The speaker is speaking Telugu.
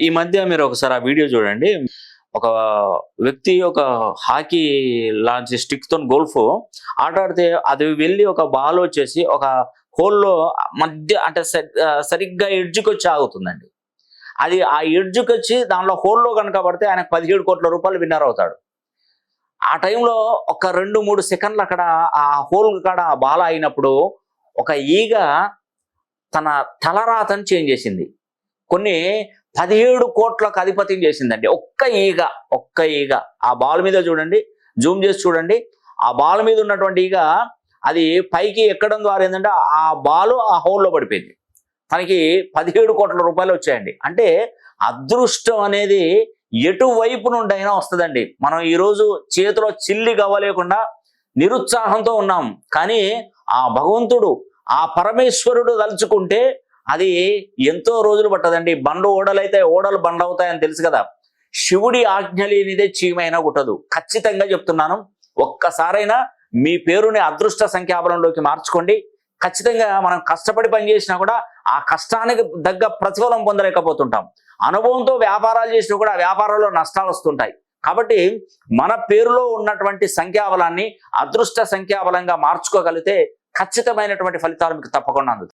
ఈ మధ్య మీరు ఒకసారి ఆ వీడియో చూడండి. ఒక వ్యక్తి ఒక హాకీ లాంటి స్టిక్ తో గోల్ఫ్ ఆట ఆడితే అది వెళ్ళి ఒక బాల్ వచ్చేసి ఒక హోల్లో మధ్య అంటే సరిగ్గా ఎడ్జ్కి వచ్చి ఆగుతుందండి. అది ఆ ఎడ్జ్కి వచ్చి దానిలో హోల్లో కనుక పడితే ఆయనకు 17 కోట్ల రూపాయలు విన్నర్ అవుతాడు. ఆ టైంలో ఒక 2-3 సెకండ్లు అక్కడ ఆ హోల్ కాడ ఆ బాల్ అయినప్పుడు ఒక ఈగ తన తలరాతను చేంజ్ చేసింది. కొన్ని 17 కోట్లకు అధిపత్యం చేసిందండి. ఒక్క ఈగ ఆ బాల్ మీద చూడండి, జూమ్ చేసి చూడండి. ఆ బాల్ మీద ఉన్నటువంటి ఈగ అది పైకి ఎక్కడం ద్వారా ఏంటంటే ఆ బాల్ ఆ హోల్లో పడిపోయింది. తనకి 17 కోట్ల రూపాయలు వచ్చాయండి. అంటే అదృష్టం అనేది ఎటువైపు నుండి అయినా వస్తుందండి. మనం ఈరోజు చేతిలో చిల్లి గవ్వలేకుండా నిరుత్సాహంతో ఉన్నాం, కానీ ఆ భగవంతుడు ఆ పరమేశ్వరుడు తలుచుకుంటే అది ఎంతో రోజులు పట్టదండి. బండ్లు ఓడలైతే ఓడలు బండ్లు అవుతాయని తెలుసు కదా. శివుడి ఆజ్ఞ లేనిదే చీమైనా కుట్టదు. ఖచ్చితంగా చెప్తున్నాను, ఒక్కసారైనా మీ పేరుని అదృష్ట సంఖ్యాబలంలోకి మార్చుకోండి. ఖచ్చితంగా మనం కష్టపడి పనిచేసినా కూడా ఆ కష్టానికి తగ్గ ప్రతిఫలం పొందలేకపోతుంటాం. అనుభవంతో వ్యాపారాలు చేసినా కూడా ఆ వ్యాపారాల్లో నష్టాలు వస్తుంటాయి. కాబట్టి మన పేరులో ఉన్నటువంటి సంఖ్యాబలాన్ని అదృష్ట సంఖ్యాబలంగా మార్చుకోగలిగితే ఖచ్చితమైనటువంటి ఫలితాలు మీకు తప్పకుండా అందుతాయి.